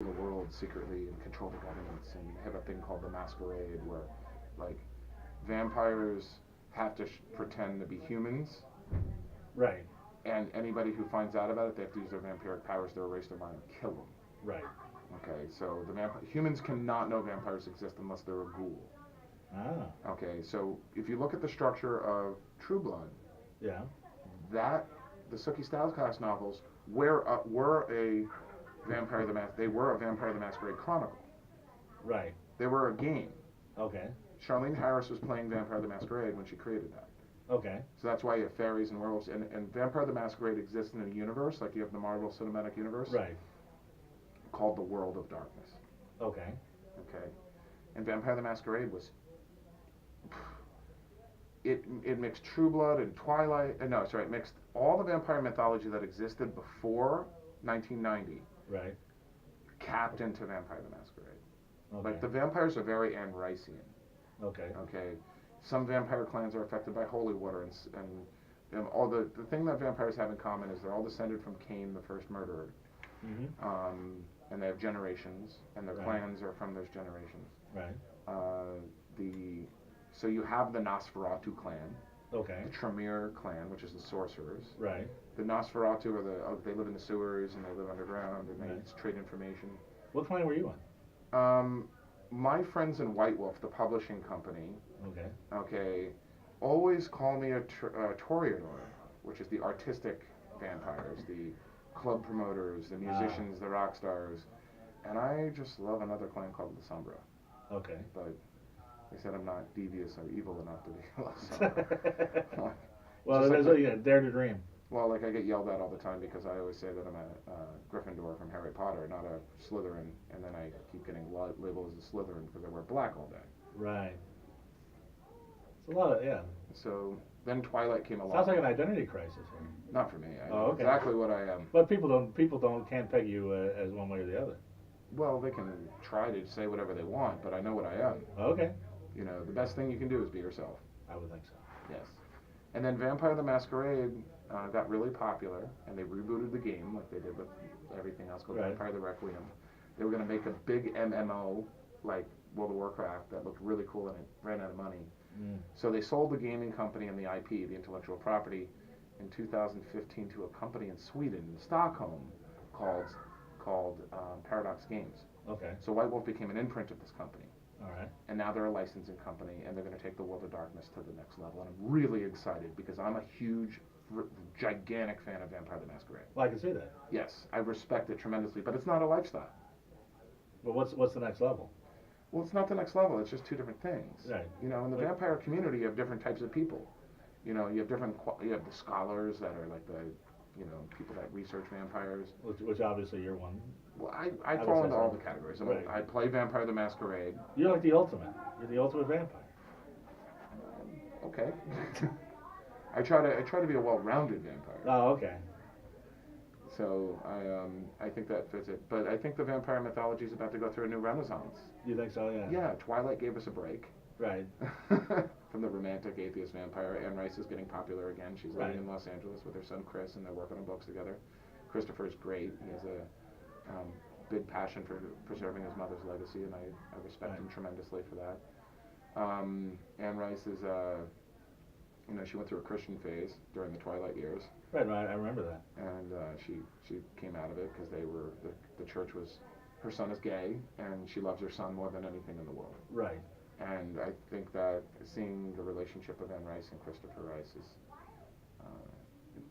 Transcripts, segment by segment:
the world secretly and control the governments and have a thing called the masquerade where like vampires have to pretend to be humans, Right. and anybody who finds out about it, they have to use their vampiric powers to erase their mind and kill them. Right. Okay, so humans cannot know vampires exist unless they're a ghoul. Ah. Okay, so if you look at the structure of True Blood, Yeah. that the Sookie Styles novels were a they were a Vampire the Masquerade chronicle. Right. They were a game. Okay. Charlene Harris was playing Vampire the Masquerade when she created that. Okay. So that's why you have fairies and werewolves, and Vampire the Masquerade exists in a universe, like you have the Marvel Cinematic Universe, Right. called the World of Darkness. Okay. Okay? And Vampire the Masquerade was, it mixed True Blood and Twilight, no, sorry, it mixed all the vampire mythology that existed before 1990, Right. capped into Vampire the Masquerade. Okay. Like, the vampires are very Anne Ricean. Okay. Okay? Some vampire clans are affected by holy water, and all the thing that vampires have in common is they're all descended from Cain, the first murderer. And they have generations, and their Right. clans are from those generations. Right. So you have the Nosferatu clan, Okay. the Tremere clan, which is the sorcerers. Right. The Nosferatu they live in the sewers and they live underground and they Right. trade information. What clan were you in? My friends in White Wolf, the publishing company, Okay. okay, always call me a Toreador, which is the artistic vampires, the club promoters, the musicians, the rock stars, and I just love another clan called the Sombra. Okay. But they said I'm not devious or evil enough to be Sombra. Well, there's Dare to Dream. Well, like I get yelled at all the time because I always say that I'm a Gryffindor from Harry Potter, not a Slytherin, and then I keep getting labeled as a Slytherin because I wear black all day. Right. It's a lot of, yeah. So then Twilight came along. Sounds like an identity crisis here. Not for me. I know okay. exactly what I am. But people can't peg you as one way or the other. Well, they can try to say whatever they want, but I know what I am. Okay. You know, the best thing you can do is be yourself. I would think so. Yes. And then Vampire the Masquerade got really popular, and they rebooted the game like they did with everything else called Right. Vampire the Requiem. They were going to make a big MMO like World of Warcraft that looked really cool, and it ran out of money. So they sold the gaming company and the IP, the intellectual property, in 2015 to a company in Sweden, in Stockholm, called Paradox Games. Okay. So White Wolf became an imprint of this company. All right. And now they're a licensing company, and they're going to take the World of Darkness to the next level. And I'm really excited because I'm a huge, gigantic fan of Vampire the Masquerade. Well, I can see that. Yes, I respect it tremendously, but it's not a lifestyle. But what's the next level? Well, it's not the next level. It's just two different things. Right. You know, in the vampire community, you have different types of people. You know, you have the scholars that are like the, people that research vampires. Which obviously you're one. Well, I fall into all the categories. Right. I play Vampire the Masquerade. You're like the ultimate. You're the ultimate vampire. Okay. I try to be a well-rounded vampire. Oh, okay. So I think that fits it. But I think the vampire mythology is about to go through a new renaissance. You think so? Yeah. Yeah, Twilight gave us a break. Right. From the romantic atheist vampire. Anne Rice is getting popular again. She's living in Los Angeles with her son Chris, and they're working on books together. Christopher's great. He has a big passion for preserving his mother's legacy, and I respect him tremendously for that. Anne Rice is, she went through a Christian phase during the Twilight years. Right, I remember that. And she came out of it because the church was, her son is gay, and she loves her son more than anything in the world. Right. And I think that seeing the relationship of Anne Rice and Christopher Rice is,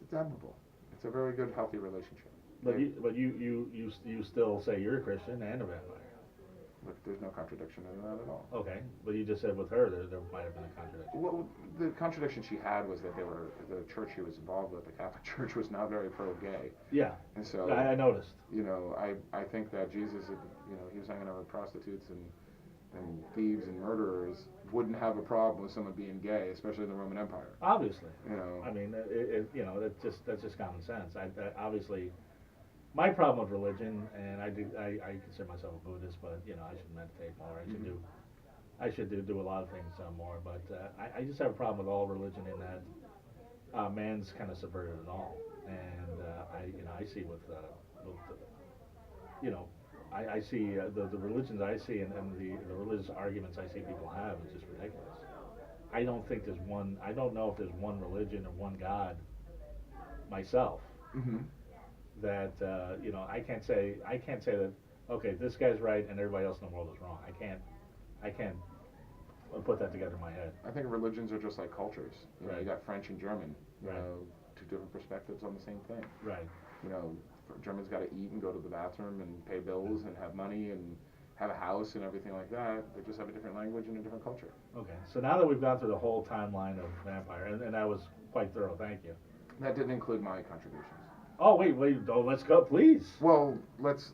it's admirable. It's a very good, healthy relationship. But you still say you're a Christian and a vampire. Look, there's no contradiction in that at all. Okay, but you just said with her there might have been a contradiction. Well, the contradiction she had was that the church she was involved with, the Catholic Church, was not very pro-gay. Yeah. And so I noticed. I think that Jesus, he was hanging out with prostitutes and thieves and murderers, wouldn't have a problem with someone being gay, especially in the Roman Empire. Obviously. I mean, that's just common sense. I obviously. My problem with religion, and I consider myself a Buddhist, but I should meditate more. I should do a lot of things more. But I just have a problem with all religion in that man's kind of subverted it all, and I see with I see the religions I see and the religious arguments I see people have is just ridiculous. I don't think there's one. I don't know if there's one religion or one God myself Mm-hmm. that I can't say that okay this guy's right and everybody else in the world is wrong. I can't put that together in my head. I think religions are just like cultures. You know, Right. you got French and German. You Right. know, two different perspectives on the same thing. Right. You know, Germans got to eat and go to the bathroom and pay bills and have money and have a house and everything like that. They just have a different language and a different culture. Okay. So now that we've gone through the whole timeline of Vampire, and that was quite thorough. Thank you. That didn't include my contributions. Oh wait. Oh, let's go, please. Well, let's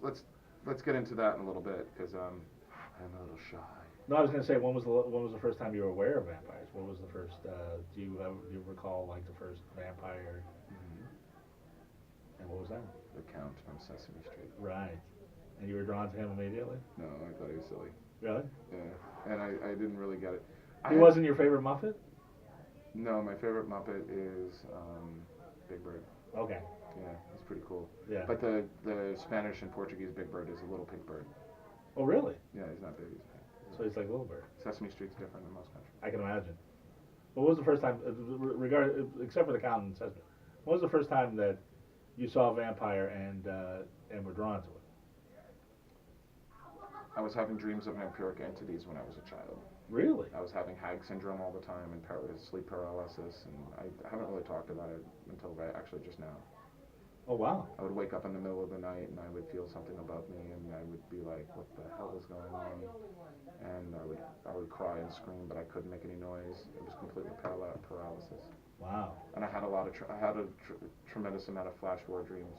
get into that in a little bit because I'm a little shy. No, I was gonna say when was the first time you were aware of vampires? What was the first? Do you recall like the first vampire? Mm-hmm. And what was that? The Count from Sesame Street. Right. And you were drawn to him immediately? No, I thought he was silly. Really? Yeah, and I didn't really get it. He wasn't your favorite Muppet? No, my favorite Muppet is Big Bird. Okay. Yeah, he's pretty cool. Yeah. But the Spanish and Portuguese Big Bird is a little pink bird. Oh, really? Yeah, he's not big. He's pink. So he's like Little Bird. Sesame Street's different in most countries. I can imagine. What was the first time, except for the Count and Sesame, what was the first time that you saw a vampire and were drawn to it? I was having dreams of vampiric entities when I was a child. Really? I was having hag syndrome all the time and sleep paralysis, and I haven't really talked about it until actually just now. Oh, wow. I would wake up in the middle of the night and I would feel something above me, and I would be like, "What the hell is going on?" And I would cry and scream, but I couldn't make any noise. It was completely paralysis. Wow. And I had a tremendous amount of flash forward dreams,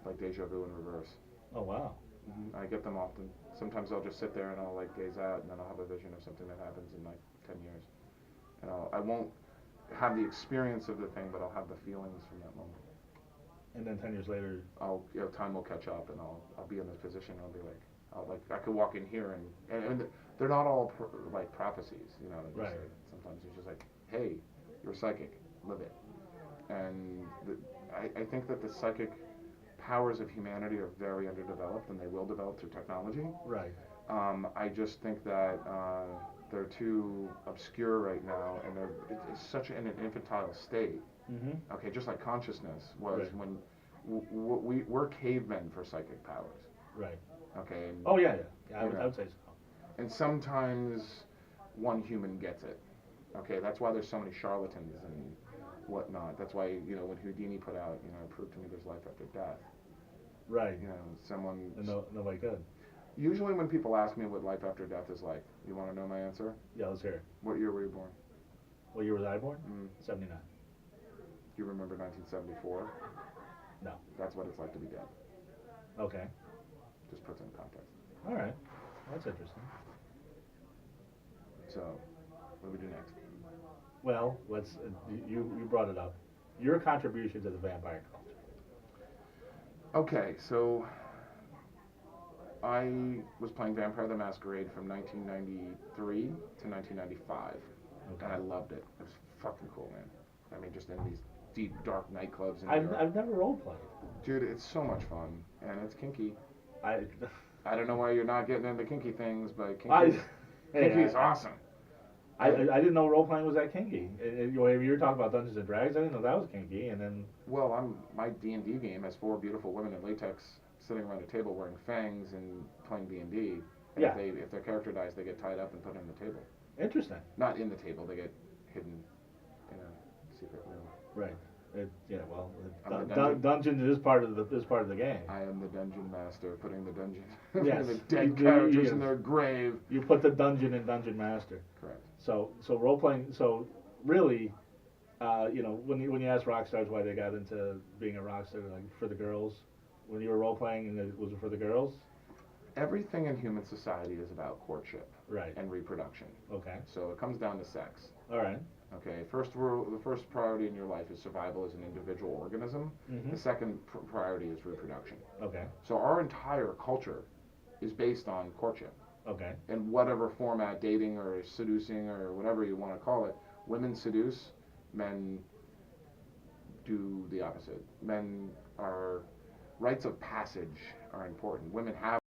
like deja vu in reverse. Oh, wow. Mm-hmm. I get them often. Sometimes I'll just sit there and I'll like gaze out, and then I'll have a vision of something that happens in like 10 years. And I won't have the experience of the thing, but I'll have the feelings from that moment. And then 10 years later, Time will catch up, and I'll be in this position. I'll be like, I could walk in here and they're not all like prophecies, you know. Right. Sometimes it's just like, hey, you're psychic, live it. And I think that the psychic powers of humanity are very underdeveloped, and they will develop through technology. right. I just think that they're too obscure right now, and it's such in an infantile state. Mm-hmm. Okay, just like consciousness was Right. when we're cavemen for psychic powers. Right. Okay. And, Oh, yeah. I would say so. and sometimes one human gets it. Okay, that's why there's so many charlatans and whatnot. That's why, you know, when Houdini put out, you know, prove to me there's life after death. Right. You know, someone. And nobody could. Usually when people ask me what life after death is like, you want to know my answer? Yeah, let's hear it. What year were you born? What year was I born? 79. You remember 1974? No. That's what it's like to be dead. Okay. Just puts it in context. All right. That's interesting. So, what do we do next? Well, let's. You brought it up. Your contribution to the vampire culture. Okay, so I was playing Vampire the Masquerade from 1993 to 1995, and I loved it. It was fucking cool, man. I mean, just in these deep, dark nightclubs in New York. I've never role played. Dude, it's so much fun, and it's kinky. I don't know why you're not getting into kinky things, but kinky is awesome. I didn't know role playing was that kinky. You were talking about Dungeons and Dragons. I didn't know that was kinky. And then Well, my D&D game has 4 beautiful women in latex sitting around a table wearing fangs and playing D&D. And Yeah. if their character dies, they get tied up and put in the table. interesting. Not in the table, they get hidden in a secret room. Right. Well, I'm the dungeon- dungeon is part of the game. I am the dungeon master, putting the dungeon, Yes. the dead You- characters you- in their grave. You put the dungeon in Dungeon Master. Correct. So role playing. So really, when you ask rock stars why they got into being a rock star, like for the girls, when you were role playing, was it for the girls? Everything in human society is about courtship Right. and reproduction. Okay. So it comes down to sex. All right. Okay, the first priority in your life is survival as an individual organism. Mhm. The second priority is reproduction. Okay. So our entire culture is based on courtship. Okay. In whatever format, dating or seducing or whatever you want to call it, women seduce, men do the opposite. Men are rites of passage are important. Women have